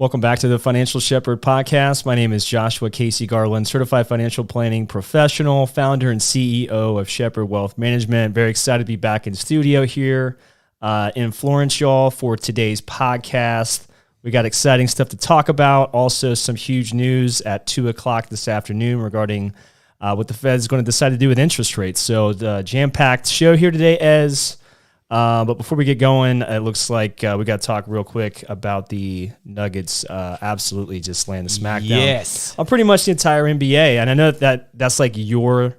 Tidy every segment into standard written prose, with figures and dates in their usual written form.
Welcome back to the Financial Shepherd podcast. My name is Joshua Casey Garland, certified financial planning professional, founder and CEO of Shepherd Wealth Management. Very excited to be back in studio here in Florence, y'all, for today's podcast. We got exciting stuff to talk about. Also, some huge news at 2 o'clock this afternoon regarding what the Fed is going to decide to do with interest rates. So the jam-packed show here today, but before we get going, it looks like we got to talk real quick about the Nuggets absolutely just laying the smackdown. Yes. On pretty much the entire NBA. And I know that's like your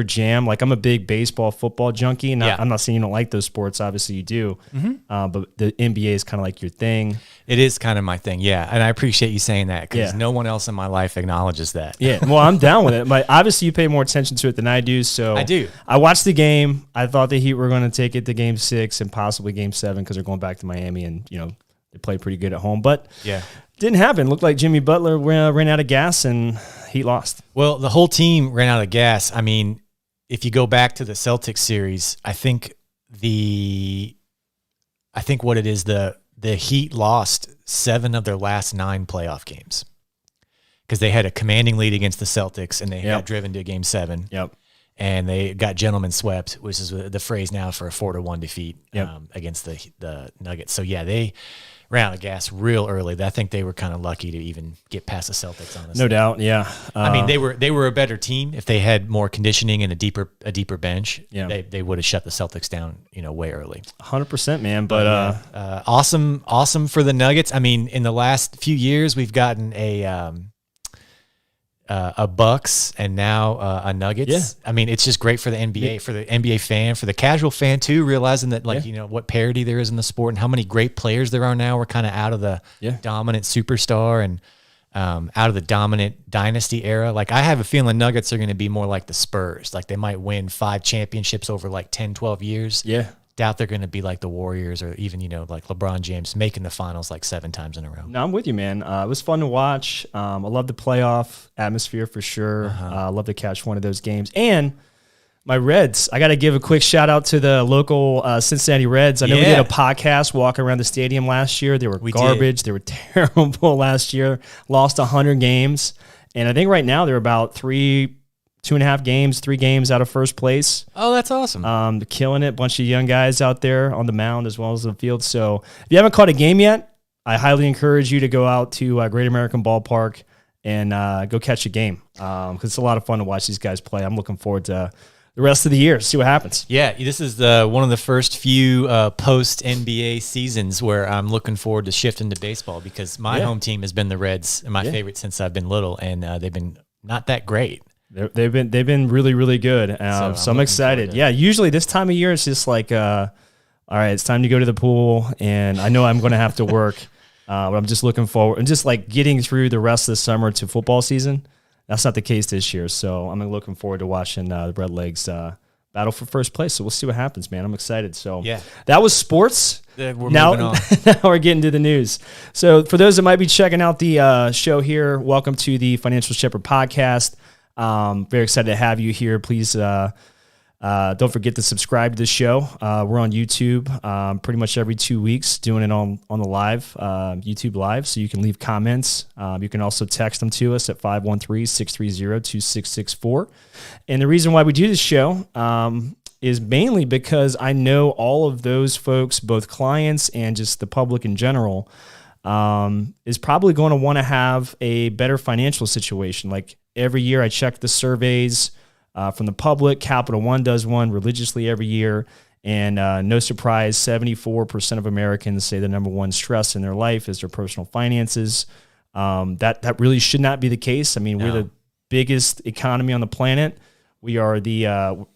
jam. Like, I'm a big baseball, football junkie. And I'm not saying you don't like those sports. Obviously you do. Mm-hmm. But the NBA is kind of like your thing. It is kind of my thing, yeah. And I appreciate you saying that because no one else in my life acknowledges that. Yeah, well, I'm down with it. But obviously you pay more attention to it than I do. So I do. I watched the game. I thought the Heat were going to take it to Game 6 and possibly Game 7 because they're going back to Miami and, they play pretty good at home. But didn't happen. Looked like Jimmy Butler ran out of gas and Heat lost. Well, the whole team ran out of gas. I mean, if you go back to the Celtics series, I think what it is, the Heat lost 7 of their last 9 playoff games because they had a commanding lead against the Celtics and they got driven to Game 7. Yep. And they got gentlemen swept, which is the phrase now for a 4-1 defeat against the Nuggets. So they ran out of gas real early. I think they were kind of lucky to even get past the Celtics, honestly. No doubt, yeah. I mean, they were a better team if they had more conditioning and a deeper bench. Yeah. They would have shut the Celtics down, way early. 100%, man. But awesome for the Nuggets. I mean, in the last few years, we've gotten a Bucks and now a Nuggets. Yeah. I mean, it's just great for the NBA, for the NBA fan, for the casual fan too, realizing that what parity there is in the sport and how many great players there are now. We're kind of out of the dominant superstar and out of the dominant dynasty era. Like, I have a feeling Nuggets are going to be more like the Spurs. Like, they might win 5 championships over like 10, 12 years. Yeah. Doubt they're going to be like the Warriors or even, like LeBron James making the finals like 7 times in a row. No, I'm with you, man. It was fun to watch. I love the playoff atmosphere for sure. I love to catch one of those games. And my Reds, I got to give a quick shout out to the local Cincinnati Reds. I know we did a podcast walking around the stadium last year. They were garbage. They were terrible last year. Lost 100 games. And I think right now they're about 2.5 games, 3 games out of first place. Oh, that's awesome. They're killing it. Bunch of young guys out there on the mound as well as the field. So if you haven't caught a game yet, I highly encourage you to go out to Great American Ballpark and go catch a game because it's a lot of fun to watch these guys play. I'm looking forward to the rest of the year, see what happens. Yeah, this is one of the first few post-NBA seasons where I'm looking forward to shifting to baseball because my home team has been the Reds, and my favorite since I've been little, and they've been not that great. They've been really, really good. So I'm excited. Yeah, usually this time of year it's just like, all right, it's time to go to the pool, and I know I'm going to have to work, but I'm just looking forward and just like getting through the rest of the summer to football season. That's not the case this year, so I'm looking forward to watching the Redlegs battle for first place. So we'll see what happens, man. I'm excited. So that was sports. We're moving on. Now we're getting to the news. So for those that might be checking out the show here, welcome to the Financial Shepherd podcast. Very excited to have you here. Please don't forget to subscribe to the show. We're on YouTube pretty much every 2 weeks, doing it on the live, YouTube Live, so you can leave comments. You can also text them to us at 513-630-2664. And the reason why we do this show is mainly because I know all of those folks, both clients and just the public in general, is probably going to want to have a better financial situation. Like every year I check the surveys from the public. Capital One does one religiously every year. And no surprise, 74% of Americans say the number one stress in their life is their personal finances. That really should not be the case. I mean, we're the biggest economy on the planet. We are the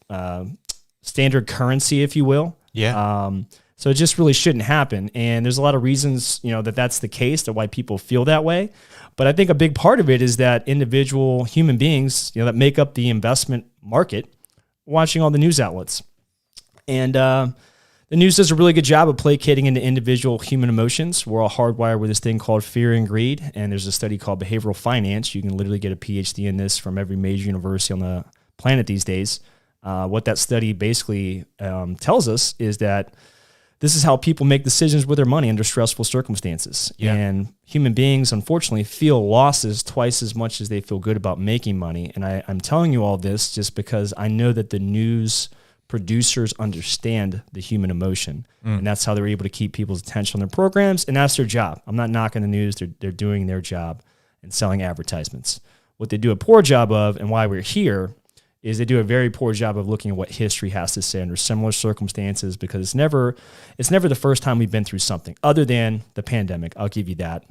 standard currency, if you will. Yeah. So it just really shouldn't happen. And there's a lot of reasons, that's the case, that why people feel that way. But I think a big part of it is that individual human beings, that make up the investment market, watching all the news outlets. And the news does a really good job of placating into individual human emotions. We're all hardwired with this thing called fear and greed. And there's a study called behavioral finance. You can literally get a PhD in this from every major university on the planet these days. What that study basically tells us is that this is how people make decisions with their money under stressful circumstances. Yeah. And human beings, unfortunately, feel losses twice as much as they feel good about making money. And I'm telling you all this just because I know that the news producers understand the human emotion. And that's how they're able to keep people's attention on their programs. And that's their job. I'm not knocking the news. They're doing their job and selling advertisements. What they do a poor job of, and why we're here, is they do a very poor job of looking at what history has to say under similar circumstances, because it's never the first time we've been through something other than the pandemic. I'll give you that.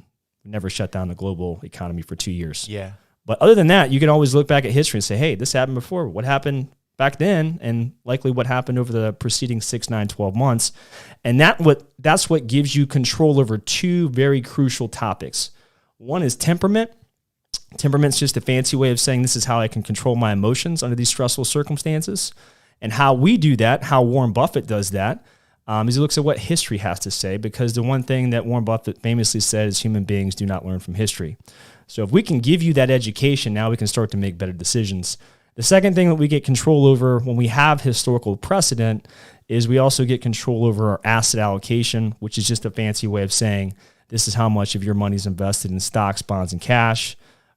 We never shut down the global economy for 2 years. Yeah. But other than that, you can always look back at history and say, hey, this happened before. What happened back then? And likely what happened over the preceding 6, 9, 12 months. And that's what gives you control over two very crucial topics. One is temperament. Temperament's just a fancy way of saying this is how I can control my emotions under these stressful circumstances. And how we do that, how Warren Buffett does that, is he looks at what history has to say, because the one thing that Warren Buffett famously said is human beings do not learn from history. So if we can give you that education, now we can start to make better decisions. The second thing that we get control over when we have historical precedent is we also get control over our asset allocation, which is just a fancy way of saying this is how much of your money is invested in stocks, bonds, and cash.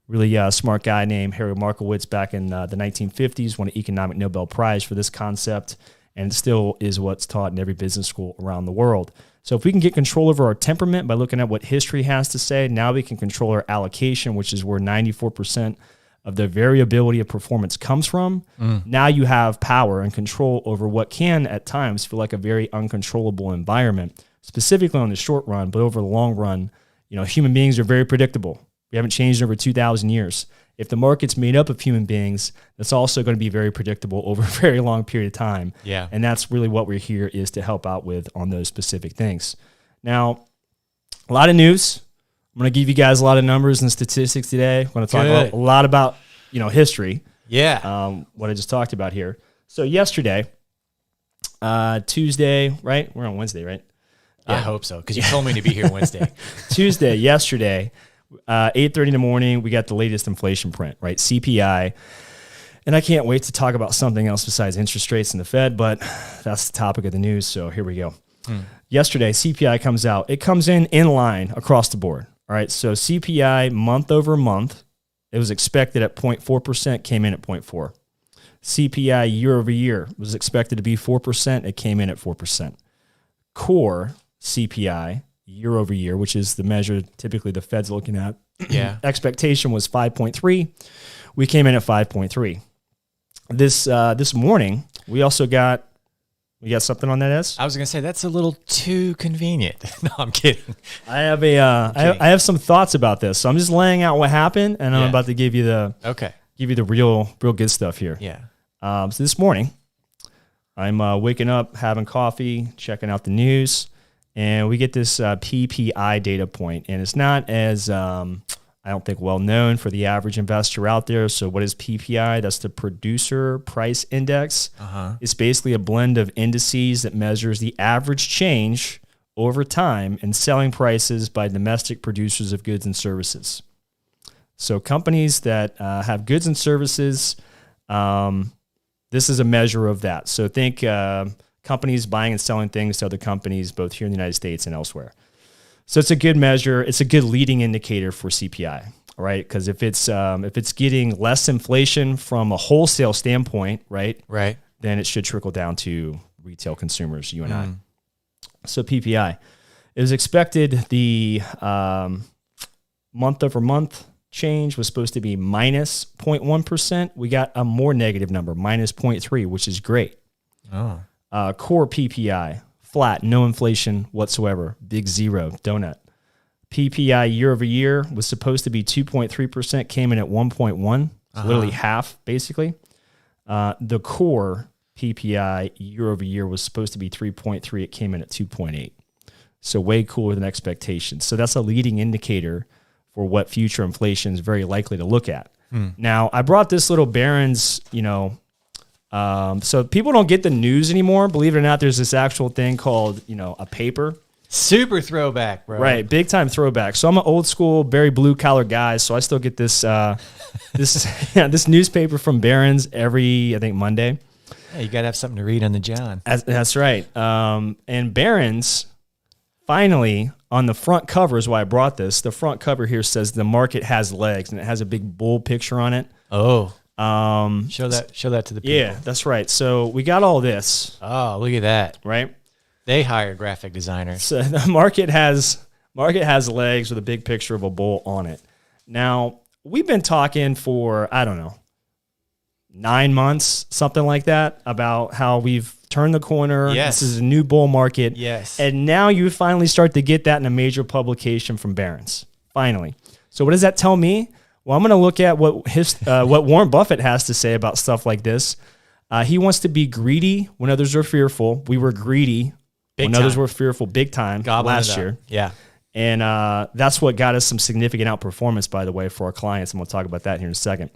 Really smart guy named Harry Markowitz back in the 1950s won an economic Nobel Prize for this concept, and it still is what's taught in every business school around the world. So if we can get control over our temperament by looking at what history has to say, now we can control our allocation, which is where 94% of the variability of performance comes from. Now you have power and control over what can at times feel like a very uncontrollable environment, specifically on the short run, but over the long run, human beings are very predictable. We haven't changed in over 2,000 years. If the market's made up of human beings, that's also going to be very predictable over a very long period of time. Yeah. And that's really what we're here is to help out with on those specific things. Now, a lot of news. I'm going to give you guys a lot of numbers and statistics today. I'm going to talk a lot about, history. Yeah. What I just talked about here. So yesterday, Tuesday, right? We're on Wednesday, right? I hope so, because you told me to be here Wednesday. Tuesday, yesterday, 8:30 in the morning, we got the latest inflation print, right? CPI. And I can't wait to talk about something else besides interest rates and the Fed, but that's the topic of the news. So here we go. Yesterday, CPI comes out. It comes in line across the board. All right. So CPI month over month, it was expected at 0.4%, came in at 0.4. CPI year over year was expected to be 4%. It came in at 4%. Core CPI year over year, which is the measure typically the Fed's looking at. Yeah. Expectation was 5.3. We came in at 5.3. This morning, we got something on that, S? I was going to say, that's a little too convenient. No, I'm kidding. I have I have some thoughts about this. So I'm just laying out what happened, and I'm about to give you the real good stuff here. Yeah. So this morning, I'm waking up, having coffee, checking out the news, and we get this PPI data point, and it's not as I don't think well known for the average investor out there. So what is PPI? That's the Producer Price Index. It's basically a blend of indices that measures the average change over time in selling prices by domestic producers of goods and services. So companies that have goods and services, this is a measure of that. So think companies buying and selling things to other companies, both here in the United States and elsewhere. So it's a good measure. It's a good leading indicator for CPI, all right? Because if it's getting less inflation from a wholesale standpoint, right, then it should trickle down to retail consumers, you and I. So PPI, it was expected the month over month change was supposed to be minus 0.1%. We got a more negative number, minus 0.3, which is great. Core PPI, flat, no inflation whatsoever, big zero, donut. PPI year over year was supposed to be 2.3%, came in at 1.1, literally half, basically. The core PPI year over year was supposed to be 3.3, it came in at 2.8. So way cooler than expectations. So that's a leading indicator for what future inflation is very likely to look at. Now, I brought this little Barron's, so people don't get the news anymore. Believe it or not, there's this actual thing called, a paper. Super throwback, bro. Right, big time throwback. So I'm an old school, very blue collar guy. So I still get this this newspaper from Barron's every, I think, Monday. Yeah, you got to have something to read on the John. That's right. And Barron's finally on the front cover is why I brought this. The front cover here says the market has legs, and it has a big bull picture on it. Oh, show that to the people. Yeah, that's right. So we got all this. Oh, look at that. Right. They hire graphic designers. So the market has legs with a big picture of a bull on it. Now, we've been talking for, I don't know, 9 months, something like that, about how we've turned the corner. Yes. This is a new bull market. Yes. And now you finally start to get that in a major publication from Barron's. Finally. So what does that tell me? Well, I'm going to look at what Warren Buffett has to say about stuff like this. He wants to be greedy when others are fearful. We were greedy when others were fearful big time last year. Yeah. And that's what got us some significant outperformance, by the way, for our clients. And we'll talk about that here in a second.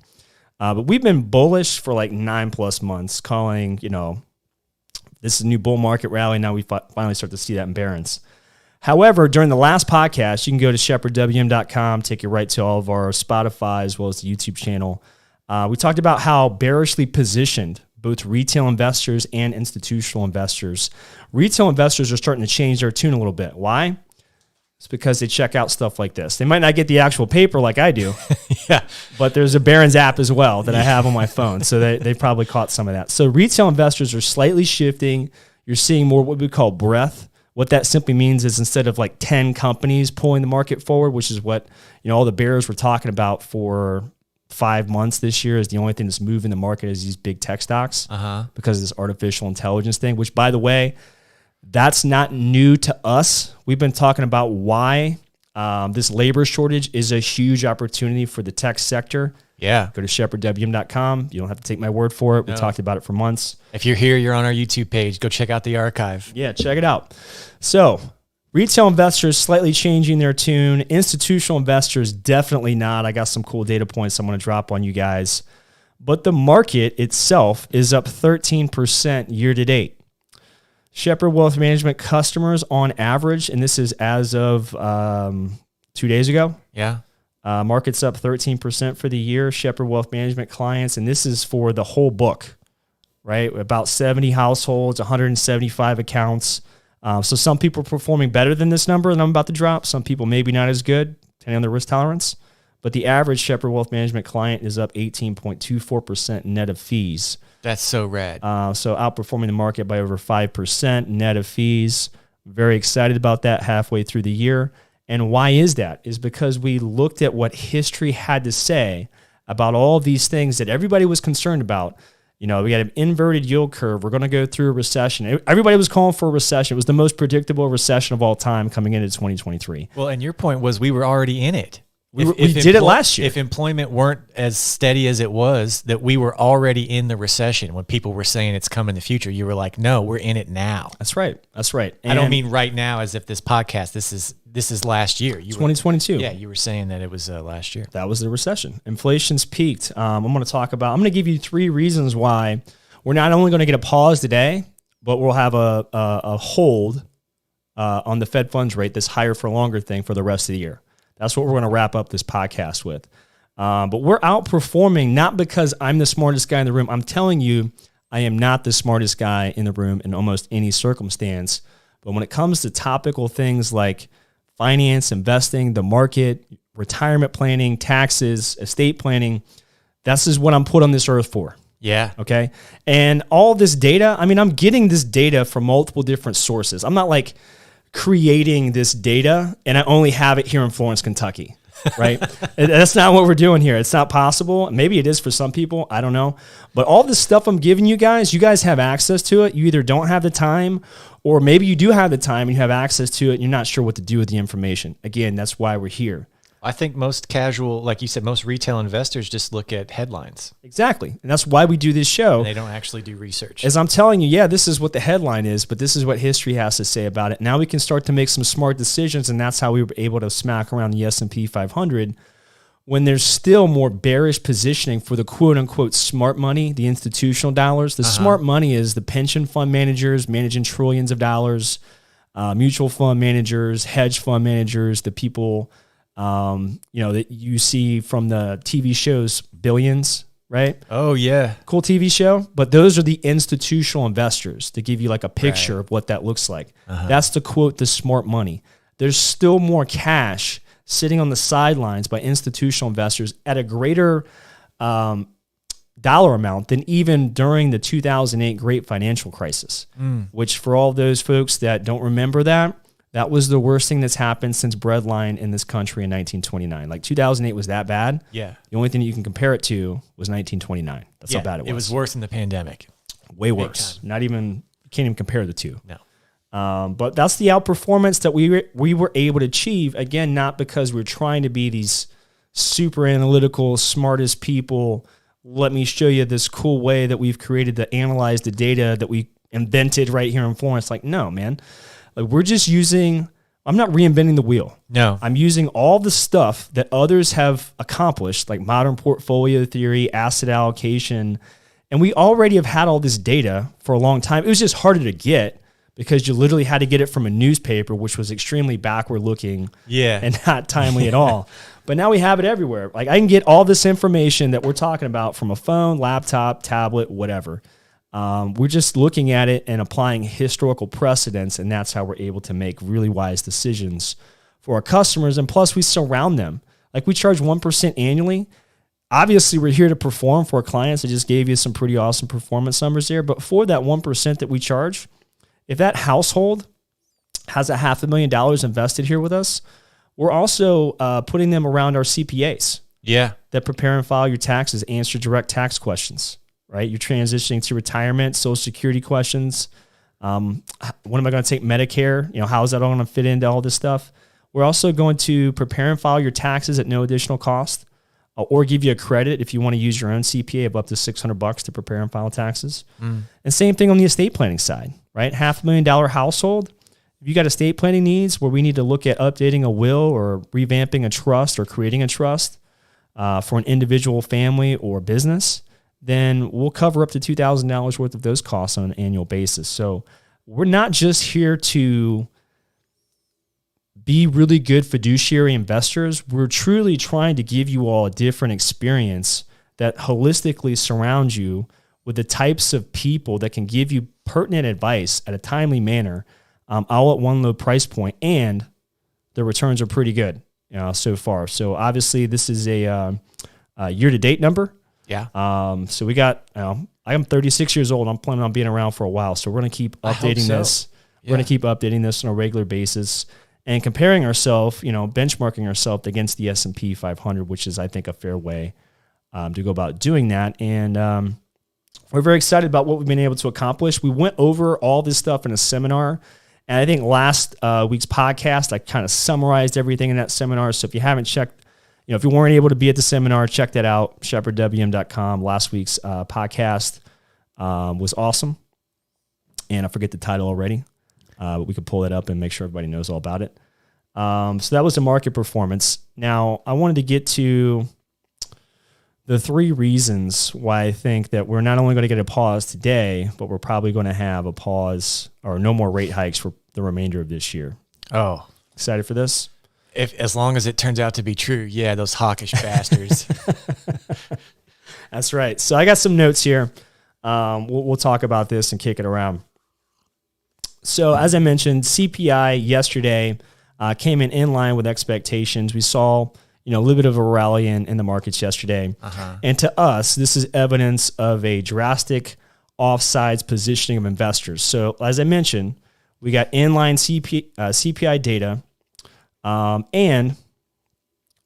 But we've been bullish for like 9+ months, calling, this is a new bull market rally. Now we finally start to see that in Barron's. However, during the last podcast, you can go to shepherdwm.com, take you right to all of our Spotify as well as the YouTube channel. We talked about how bearishly positioned both retail investors and institutional investors. Retail investors are starting to change their tune a little bit. Why? It's because they check out stuff like this. They might not get the actual paper like I do, yeah, but there's a Barron's app as well that I have on my phone. So they probably caught some of that. So retail investors are slightly shifting. You're seeing more what we call breadth. What that simply means is instead of like 10 companies pulling the market forward, which is what all the bears were talking about for 5 months this year, is the only thing that's moving the market is these big tech stocks because of this artificial intelligence thing, which, by the way, that's not new to us. We've been talking about why this labor shortage is a huge opportunity for the tech sector. Yeah. Go to shepherdwm.com. You don't have to take my word for it. We talked about it for months. If you're here, you're on our YouTube page. Go check out the archive. Yeah, check it out. So retail investors slightly changing their tune. Institutional investors definitely not. I got some cool data points I'm going to drop on you guys. But the market itself is up 13% year to date. Shepherd Wealth Management customers on average, and this is as of 2 days ago. Yeah. Market's up 13% for the year. Shepherd Wealth Management clients, and this is for the whole book, right? About 70 households, 175 accounts. So some people are performing better than this number that I'm about to drop. Some people maybe not as good, depending on their risk tolerance. But the average Shepherd Wealth Management client is up 18.24% net of fees. That's so rad. So outperforming the market by over 5% net of fees. Very excited about that halfway through the year. And why is that? Is because we looked at what history had to say about all of these things that everybody was concerned about. We got an inverted yield curve. We're going to go through a recession. Everybody was calling for a recession. It was the most predictable recession of all time coming into 2023. Well, and your point was we were already in it. We did it last year. If employment weren't as steady as it was, that we were already in the recession when people were saying it's coming in the future, you were like, no, we're in it now. That's right. That's right. And I don't mean right now as if this podcast, this is last year. 2022. Yeah, you were saying that it was last year. That was the recession. Inflation's peaked. I'm going to give you 3 reasons why we're not only going to get a pause today, but we'll have a hold on the Fed funds rate, this higher for longer thing for the rest of the year. That's what we're going to wrap up this podcast with. But we're outperforming not because I'm the smartest guy in the room. I'm telling you, I am not the smartest guy in the room in almost any circumstance. But when it comes to topical things like finance, investing, the market, retirement planning, taxes, estate planning, this is what I'm put on this earth for. Yeah. Okay. And all this data, I'm getting this data from multiple different sources. I'm not like creating this data and I only have it here in Florence, Kentucky, right? That's not what we're doing here. It's not possible. Maybe it is for some people. I don't know. But all this stuff I'm giving you guys have access to it. You either don't have the time or maybe you do have the time and you have access to it and you're not sure what to do with the information. Again, that's why we're here. I think most casual, like you said, most retail investors just look at headlines. Exactly. And that's why we do this show. And they don't actually do research. As I'm telling you, this is what the headline is, but this is what history has to say about it. Now we can start to make some smart decisions, and that's how we were able to smack around the S&P 500 when there's still more bearish positioning for the quote-unquote smart money, the institutional dollars. The smart money is the pension fund managers managing trillions of dollars, mutual fund managers, hedge fund managers, the people that you see from the TV shows, billions, right? Oh yeah. Cool TV show. But those are the institutional investors to give you like a picture of what that looks like. That's to quote the smart money. There's still more cash sitting on the sidelines by institutional investors at a greater dollar amount than even during the 2008 great financial crisis, which for all those folks that don't remember that was the worst thing that's happened since breadline in this country in 1929. Like 2008 was that bad. Yeah. The only thing that you can compare it to was 1929. That's how bad it was. It was worse than the pandemic. Way worse. Not even, you can't even compare the two. No. But that's the outperformance that we were able to achieve. Again, not because we're trying to be these super analytical, smartest people. Let me show you this cool way that we've created to analyze the data that we invented right here in Florence. Like, no, man. Like, we're just using, I'm not reinventing the wheel. No. I'm using all the stuff that others have accomplished, like modern portfolio theory, asset allocation. And we already have had all this data for a long time. It was just harder to get because you literally had to get it from a newspaper, which was extremely backward looking and not timely at all. But now we have it everywhere. Like, I can get all this information that we're talking about from a phone, laptop, tablet, whatever. We're just looking at it and applying historical precedents, and that's how we're able to make really wise decisions for our customers. And plus, we surround them. Like, we charge 1% annually. Obviously, we're here to perform for our clients. I just gave you some pretty awesome performance numbers there. But for that 1% that we charge, if that household has $500,000 invested here with us, we're also putting them around our CPAs. Yeah. That prepare and file your taxes, answer direct tax questions, right? You're transitioning to retirement, Social Security questions. When am I going to take Medicare? You know, how is that all going to fit into all this stuff? We're also going to prepare and file your taxes at no additional cost, or give you a credit if you want to use your own CPA of up to $600 to prepare and file taxes. And same thing on the estate planning side, right? $500,000 household. If you got estate planning needs where we need to look at updating a will or revamping a trust or creating a trust for an individual, family, or business, then we'll cover up to $2,000 worth of those costs on an annual basis. So we're not just here to be really good fiduciary investors. We're truly trying to give you all a different experience that holistically surrounds you with the types of people that can give you pertinent advice at a timely manner, all at one low price point, and the returns are pretty good, so far. So obviously, this is a year-to-date number. Yeah. So we got, I am 36 years old. I'm planning on being around for a while. So we're going to keep updating this. We're going to keep updating this on a regular basis and comparing ourselves, benchmarking ourselves against the S&P 500, which is, I think, a fair way to go about doing that. And we're very excited about what we've been able to accomplish. We went over all this stuff in a seminar. And I think last week's podcast, I kind of summarized everything in that seminar. So if you haven't checked, if you weren't able to be at the seminar, check that out, shepherdwm.com. Last week's podcast was awesome. And I forget the title already, but we could pull it up and make sure everybody knows all about it. So that was the market performance. Now, I wanted to get to the 3 reasons why I think that we're not only going to get a pause today, but we're probably going to have a pause or no more rate hikes for the remainder of this year. Oh, excited for this? As long as it turns out to be true. Yeah, those hawkish bastards. That's right. So I got some notes here. We'll talk about this and kick it around. So as I mentioned, CPI yesterday came in line with expectations. We saw a little bit of a rally in the markets yesterday. And to us, this is evidence of a drastic offsides positioning of investors. So as I mentioned, we got inline CPI data, and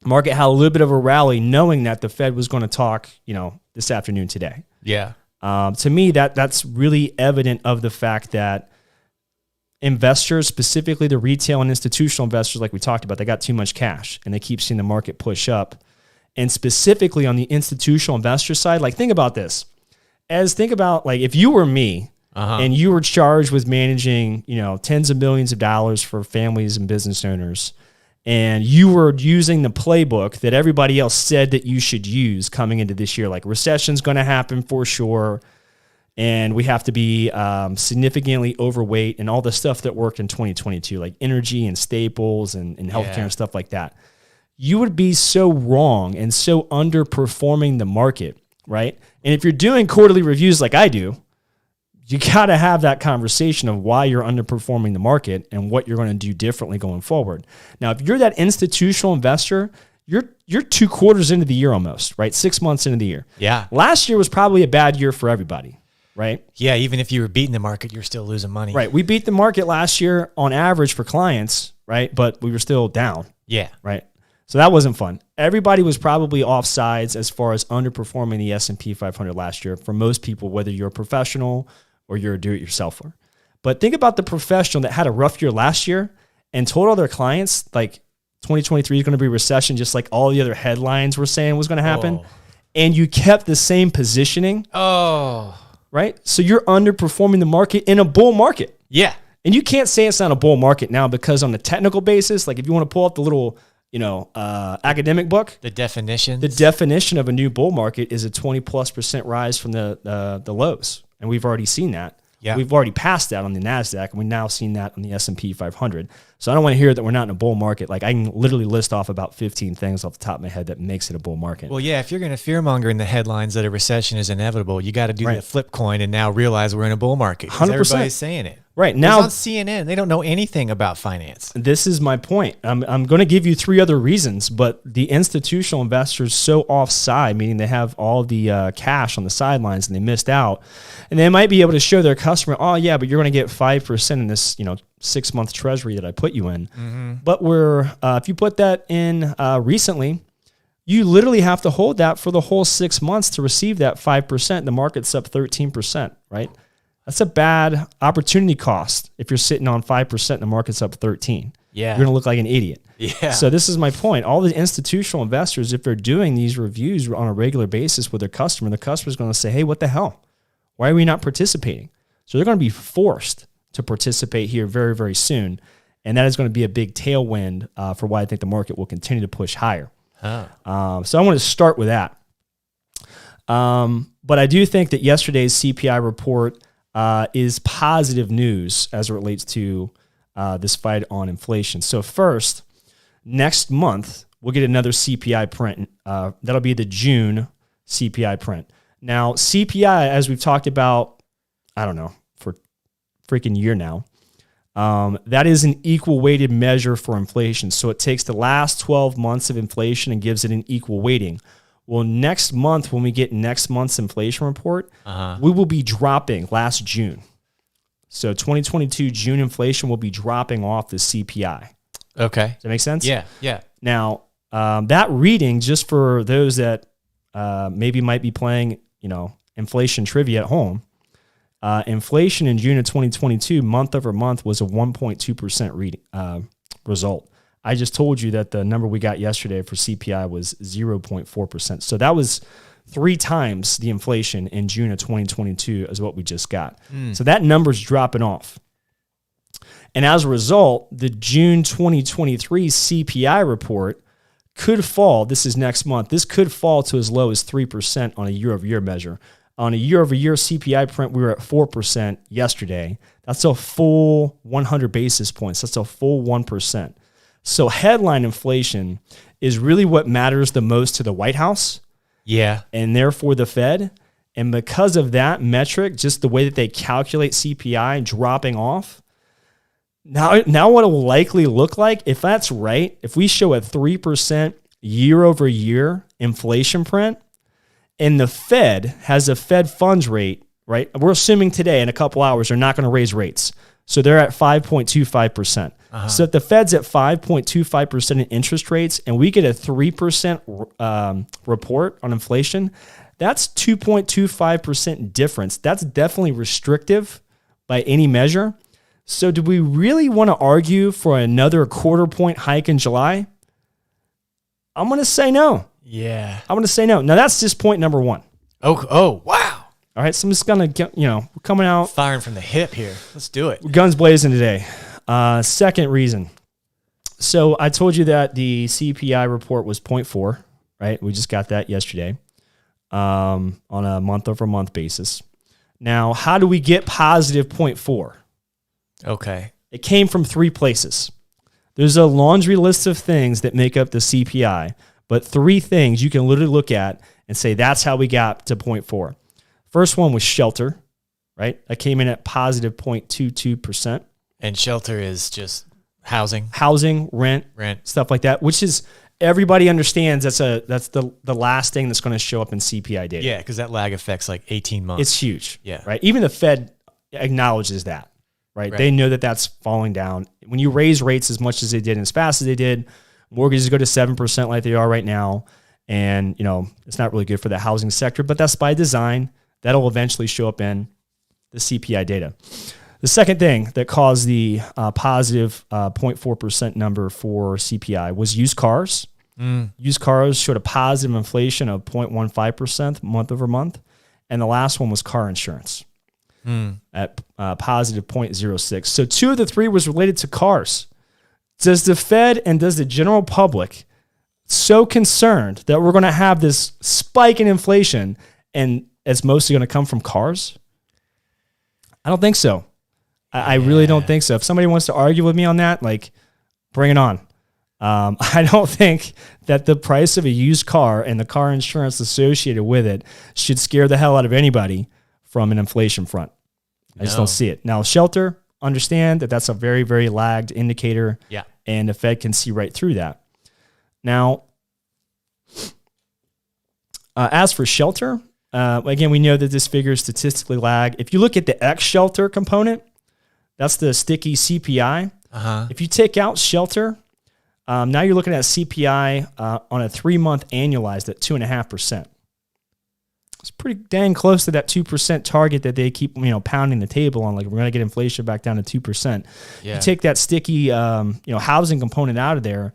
market had a little bit of a rally knowing that the Fed was going to talk, this afternoon today. Yeah. To me, that's really evident of the fact that investors, specifically the retail and institutional investors, like we talked about, they got too much cash and they keep seeing the market push up. And specifically on the institutional investor side, like think about this. Think about like if you were me and you were charged with managing, tens of millions of dollars for families and business owners, and you were using the playbook that everybody else said that you should use coming into this year, like recession's going to happen for sure, and we have to be significantly overweight and all the stuff that worked in 2022, like energy and staples and healthcare and stuff like that. You would be so wrong and so underperforming the market right? And if you're doing quarterly reviews like I do, you got to have that conversation of why you're underperforming the market and what you're going to do differently going forward. Now, if you're that institutional investor, you're 2 quarters into the year almost, right? 6 months into the year. Yeah. Last year was probably a bad year for everybody, right? Yeah, even if you were beating the market, you're still losing money. Right. We beat the market last year on average for clients, right? But we were still down. Yeah. Right. So that wasn't fun. Everybody was probably off sides as far as underperforming the S&P 500 last year for most people, whether you're a professional or you're a do-it-yourselfer. But think about the professional that had a rough year last year and told all their clients, like, 2023 is going to be a recession, just like all the other headlines were saying was going to happen. Oh. And you kept the same positioning. Oh. Right? So you're underperforming the market in a bull market. Yeah. And you can't say it's not a bull market now because on the technical basis, like if you want to pull up the little, academic book, the definition of a new bull market is a 20+% rise from the lows. And we've already seen that. Yeah. We've already passed that on the NASDAQ, and we've now seen that on the S&P 500. So I don't want to hear that we're not in a bull market. Like, I can literally list off about 15 things off the top of my head that makes it a bull market. Well, yeah, if you're going to fearmonger in the headlines that a recession is inevitable, you got to do the flip coin and now realize we're in a bull market. 100%. Everybody's saying it. Right. Now, it's on CNN. They don't know anything about finance. This is my point. I'm going to give you 3 other reasons, but the institutional investors so offside, meaning they have all the cash on the sidelines and they missed out. And they might be able to show their customer, oh, yeah, but you're going to get 5% in this 6-month treasury that I put you in. Mm-hmm. But if you put that in recently, you literally have to hold that for the whole 6 months to receive that 5%. The market's up 13%, right? That's a bad opportunity cost if you're sitting on 5% and the market's up 13%. Yeah. You're going to look like an idiot. Yeah. So this is my point. All the institutional investors, if they're doing these reviews on a regular basis with their customer, the customer's going to say, hey, what the hell? Why are we not participating? So they're going to be forced to participate here very, very soon. And that is going to be a big tailwind for why I think the market will continue to push higher. Huh. So I want to start with that. But I do think that yesterday's CPI report is positive news as it relates to this fight on inflation. So first, next month, we'll get another CPI print. That'll be the June CPI print. Now, CPI, as we've talked about, I don't know, for freaking year now, that is an equal weighted measure for inflation. So it takes the last 12 months of inflation and gives it an equal weighting. Well, next month, when we get next month's inflation report, we will be dropping last June. So 2022 June inflation will be dropping off the CPI. Okay. Does that make sense? Yeah, yeah. Now, that reading, just for those that maybe might be playing, inflation trivia at home, inflation in June of 2022, month over month, was a 1.2% reading result. I just told you that the number we got yesterday for CPI was 0.4%. So that was 3 times the inflation in June of 2022 as what we just got. So that number's dropping off. And as a result, the June 2023 CPI report could fall. This is next month. This could fall to as low as 3% on a year-over-year measure. On a year-over-year CPI print, we were at 4% yesterday. That's a full 100 basis points. That's a full 1%. So headline inflation is really what matters the most to the White House. Yeah. And therefore the Fed. And because of that metric, just the way that they calculate CPI dropping off, now what it will likely look like, if that's right, if we show a 3% year-over-year inflation print, and the Fed has a Fed funds rate, right? We're assuming today in a couple hours they're not going to raise rates. So they're at 5.25%. So if the Fed's at 5.25% in interest rates and we get a 3% report on inflation, that's 2.25% difference. That's definitely restrictive by any measure. So do we really want to argue for another quarter point hike in July? I'm going to say no. Yeah. I'm going to say no. Now that's just point number 1. Oh, wow. All right, so I'm just going to get, we're coming out. Firing from the hip here. Let's do it. Guns blazing today. Second reason. So I told you that the CPI report was 0.4, right? We just got that yesterday on a month-over-month basis. Now, how do we get positive 0.4? Okay. It came from 3 places. There's a laundry list of things that make up the CPI, but 3 things you can literally look at and say, that's how we got to 0.4. First one was shelter, right? That came in at positive 0.22%. And shelter is just housing, rent, stuff like that, which is, everybody understands that's the last thing that's going to show up in CPI data. Yeah, because that lag affects like 18 months. It's huge. Yeah. Right. Even the Fed acknowledges that. Right. They know that that's falling down. When you raise rates as much as they did and as fast as they did, mortgages go to 7% like they are right now. And, it's not really good for the housing sector, but that's by design. That'll eventually show up in the CPI data. The second thing that caused the positive 0.4% number for CPI was used cars. Used cars showed a positive inflation of 0.15% month over month. And the last one was car insurance at positive 0.06. So 2 of the 3 was related to cars. Does the Fed and does the general public so concerned that we're going to have this spike in inflation and it's mostly going to come from cars? I don't think so. I really don't think so. If somebody wants to argue with me on that, bring it on. I don't think that the price of a used car and the car insurance associated with it should scare the hell out of anybody from an inflation front. I just don't see it. Now, shelter, understand that that's a very, very lagged indicator. Yeah. And the Fed can see right through that. Now, as for shelter, again, we know that this figure is statistically lag. If you look at the X-shelter component, that's the sticky CPI. If you take out shelter, now you're looking at CPI on a 3-month annualized at 2.5%. It's pretty dang close to that 2% target that they keep, pounding the table on. We're going to get inflation back down to 2%. Yeah. You take that sticky, housing component out of there,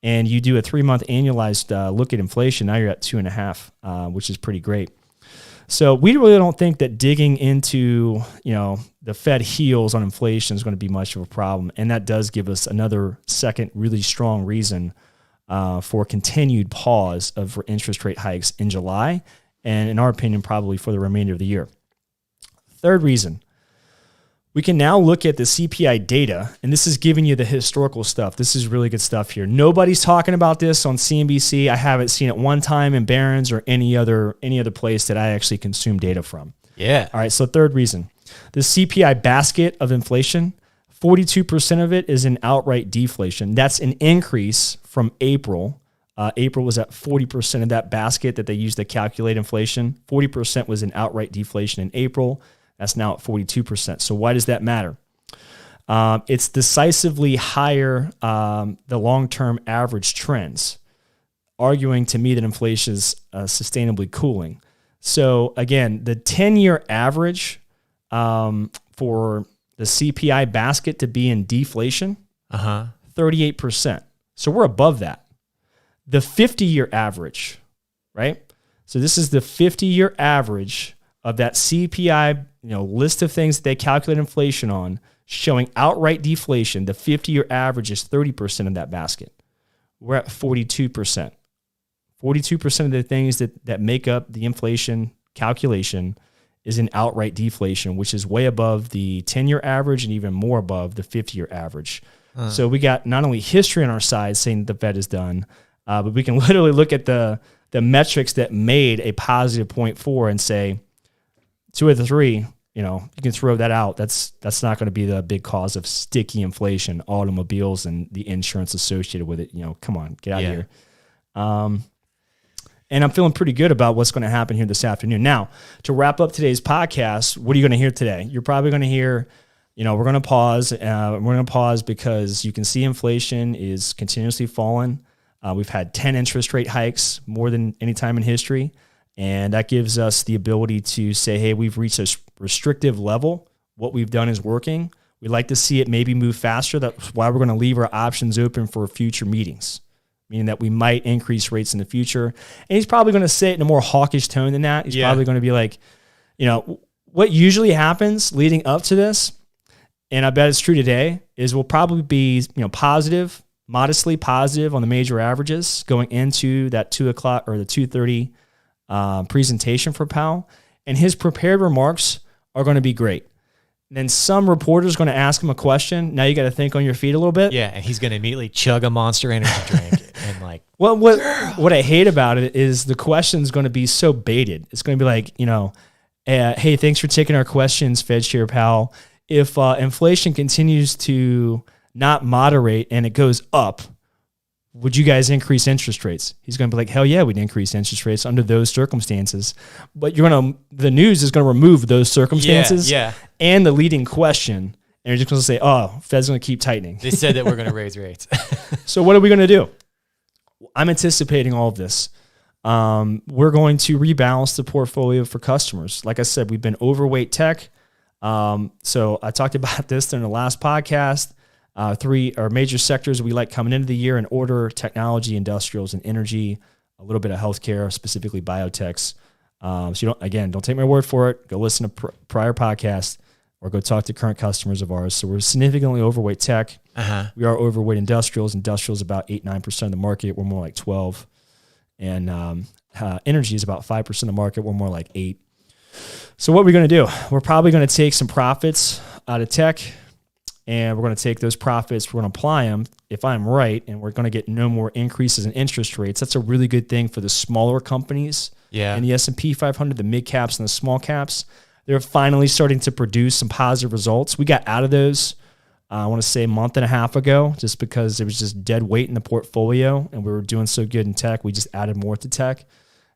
and you do a 3-month annualized look at inflation. Now you're at 2.5, which is pretty great. So we really don't think that digging into, the Fed heels on inflation is going to be much of a problem. And that does give us another second really strong reason for continued pause of interest rate hikes in July. And in our opinion, probably for the remainder of the year. Third reason, we can now look at the CPI data, and this is giving you the historical stuff. This is really good stuff here. Nobody's talking about this on CNBC. I haven't seen it one time in Barron's or any other place that I actually consume data from. Yeah. All right, so third reason, the CPI basket of inflation, 42% of it is in outright deflation. That's an increase from April. April was at 40% of that basket that they used to calculate inflation. 40% was in outright deflation in April. That's now at 42%. So why does that matter? It's decisively higher the long-term average trends, arguing to me that inflation is sustainably cooling. So again, the 10-year average for the CPI basket to be in deflation, 38%. So we're above that. The 50-year average, right? So this is the 50-year average of that CPI, list of things that they calculate inflation on, showing outright deflation. The 50-year average is 30% of that basket. We're at 42%. 42% of the things that make up the inflation calculation is in outright deflation, which is way above the 10-year average and even more above the 50-year average. So we got not only history on our side saying that the Fed is done, but we can literally look at the metrics that made a positive 0.4 and say 2 of the 3, you can throw that out. That's not going to be the big cause of sticky inflation, automobiles and the insurance associated with it. Come on, get out of here. And I'm feeling pretty good about what's going to happen here this afternoon. Now, to wrap up today's podcast, what are you going to hear today? You're probably going to hear, we're going to pause. We're going to pause because you can see inflation is continuously falling. We've had 10 interest rate hikes, more than any time in history. And that gives us the ability to say, hey, we've reached a restrictive level. What we've done is working. We'd like to see it maybe move faster. That's why we're going to leave our options open for future meetings, meaning that we might increase rates in the future. And he's probably going to say it in a more hawkish tone than that. He's probably going to be like, what usually happens leading up to this, and I bet it's true today, is we'll probably be, positive, modestly positive on the major averages going into that 2 o'clock or the 2:30 presentation for Powell. And his prepared remarks are going to be great. And then some reporter's going to ask him a question. Now you got to think on your feet a little bit. Yeah, and he's going to immediately chug a Monster Energy drink. And like, well, what I hate about it is the question's going to be so baited. It's going to be like, hey, thanks for taking our questions, Fed Chair Powell. If inflation continues to not moderate and it goes up, would you guys increase interest rates? He's going to be like, hell yeah, we'd increase interest rates under those circumstances. But the news is going to remove those circumstances and the leading question. And you're just going to say, oh, Fed's going to keep tightening. They said that we're going to raise rates. So what are we going to do? I'm anticipating all of this. We're going to rebalance the portfolio for customers. Like I said, we've been overweight tech. So I talked about this in the last podcast. Three are major sectors we like coming into the year in order: technology, industrials, and energy. A little bit of healthcare, specifically biotechs. So don't take my word for it. Go listen to prior podcasts or go talk to current customers of ours. So we're significantly overweight tech. We are overweight industrials. Industrials about 8-9% of the market. We're more like 12. And energy is about 5% of the market. We're more like 8. So what we're going to do, we're probably going to take some profits out of tech, and we're going to take those profits, we're going to apply them, if I'm right, and we're going to get no more increases in interest rates. That's a really good thing for the smaller companies in the S&P 500, the mid caps and the small caps. They're finally starting to produce some positive results. We got out of those, I want to say a month and a half ago, just because it was just dead weight in the portfolio, and we were doing so good in tech, we just added more to tech.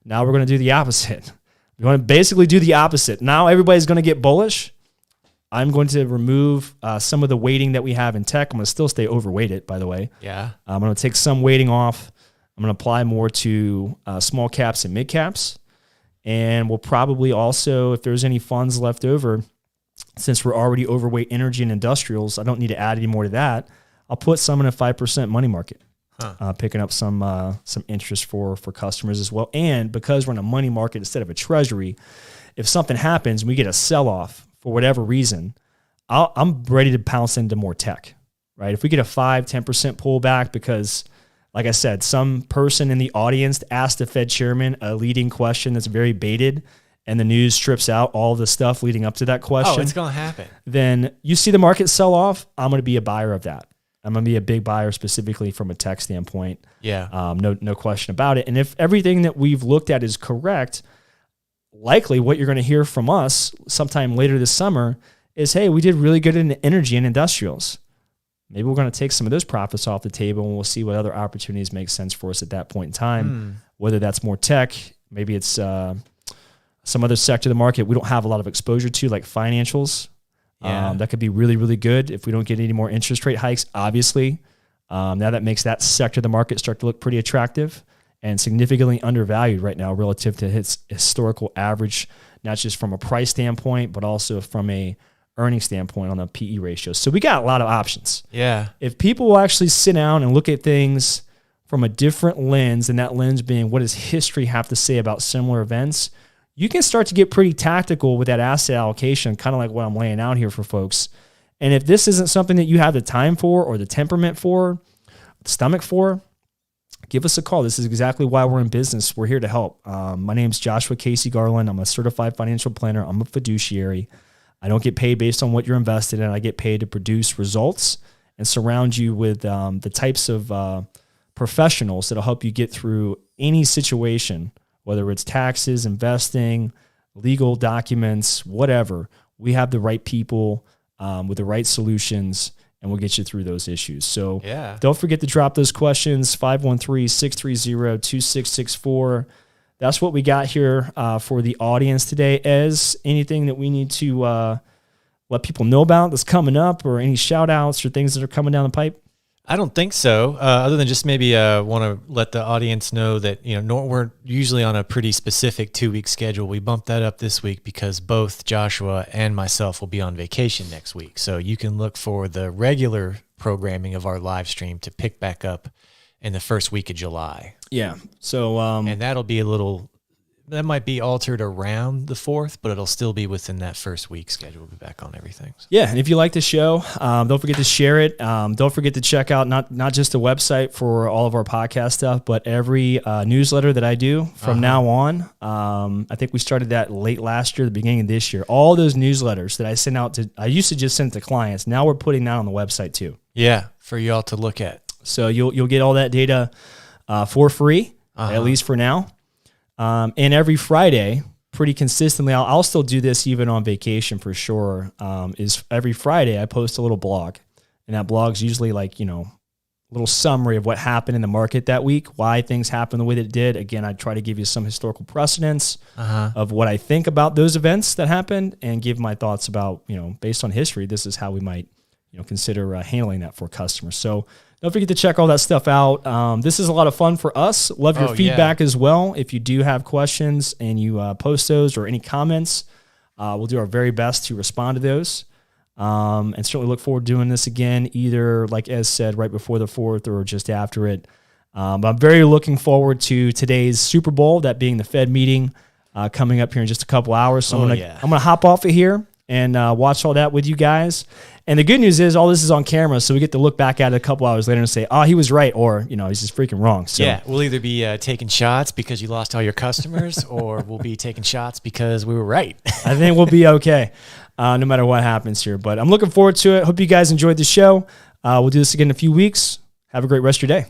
Now we're going to do the opposite. We want to basically do the opposite. Now everybody's going to get bullish. I'm going to remove some of the weighting that we have in tech. I'm going to still stay overweighted, by the way. Yeah. I'm going to take some weighting off. I'm going to apply more to small caps and mid caps. And we'll probably also, if there's any funds left over, since we're already overweight energy and industrials, I don't need to add any more to that. I'll put some in a 5% money market, picking up some interest for customers as well. And because we're in a money market instead of a treasury, if something happens and we get a sell-off for whatever reason, I'm ready to pounce into more tech, right? If we get a 5-10% pullback because, like I said, some person in the audience asked the Fed chairman a leading question that's very baited, and the news strips out all the stuff leading up to that question. Oh, it's going to happen. Then you see the market sell off, I'm going to be a buyer of that. I'm going to be a big buyer specifically from a tech standpoint. Yeah. No question about it. And if everything that we've looked at is correct, likely what you're going to hear from us sometime later this summer is, hey, we did really good in energy and industrials. Maybe we're going to take some of those profits off the table, and we'll see what other opportunities make sense for us at that point in time, whether that's more tech, maybe it's some other sector of the market we don't have a lot of exposure to, like financials. That could be really, really good if we don't get any more interest rate hikes, obviously. Now that makes that sector of the market start to look pretty attractive and significantly undervalued right now relative to its historical average, not just from a price standpoint, but also from a earning standpoint on a PE ratio. So we got a lot of options. Yeah. If people will actually sit down and look at things from a different lens, and that lens being what does history have to say about similar events, you can start to get pretty tactical with that asset allocation, kind of like what I'm laying out here for folks. And if this isn't something that you have the time for or the temperament for, the stomach for, give us a call. This is exactly why we're in business. We're here to help. My name's Joshua Casey Garland. I'm a certified financial planner. I'm a fiduciary. I don't get paid based on what you're invested in. I get paid to produce results and surround you with the types of professionals that'll help you get through any situation, whether it's taxes, investing, legal documents, whatever. We have the right people with the right solutions, and we'll get you through those issues. So don't forget to drop those questions, 513-630-2664. That's what we got here for the audience today. Ez, anything that we need to let people know about that's coming up, or any shout outs or things that are coming down the pipe? I don't think so. Other than just maybe want to let the audience know that, we're usually on a pretty specific 2-week schedule. We bumped that up this week because both Joshua and myself will be on vacation next week. So you can look for the regular programming of our live stream to pick back up in the first week of July. Yeah. So, and that'll be that might be altered around the 4th, but it'll still be within that first week schedule. We'll be back on everything. So. Yeah. And if you like the show, don't forget to share it. Don't forget to check out not just the website for all of our podcast stuff, but every newsletter that I do from now on. I think we started that late last year, the beginning of this year. All those newsletters that I send out I used to just send to clients. Now we're putting that on the website too. Yeah. For y'all to look at. So you'll get all that data for free, at least for now. And every Friday, pretty consistently, I'll still do this even on vacation for sure, is every Friday I post a little blog. And that blog's usually like, little summary of what happened in the market that week, why things happened the way that it did. Again, I try to give you some historical precedents of what I think about those events that happened and give my thoughts about, based on history, this is how we might, consider handling that for customers. So don't forget to check all that stuff out. This is a lot of fun for us. Love your feedback as well. If you do have questions and you post those or any comments, we'll do our very best to respond to those. And certainly look forward to doing this again, either like Ez said, right before the 4th or just after it. But I'm very looking forward to today's Super Bowl, that being the Fed meeting coming up here in just a couple hours. So I'm gonna hop off of here and watch all that with you guys. And the good news is all this is on camera, so we get to look back at it a couple hours later and say, oh, he was right, or, he's just freaking wrong. So yeah, we'll either be taking shots because you lost all your customers or we'll be taking shots because we were right. I think we'll be okay no matter what happens here. But I'm looking forward to it. Hope you guys enjoyed the show. We'll do this again in a few weeks. Have a great rest of your day.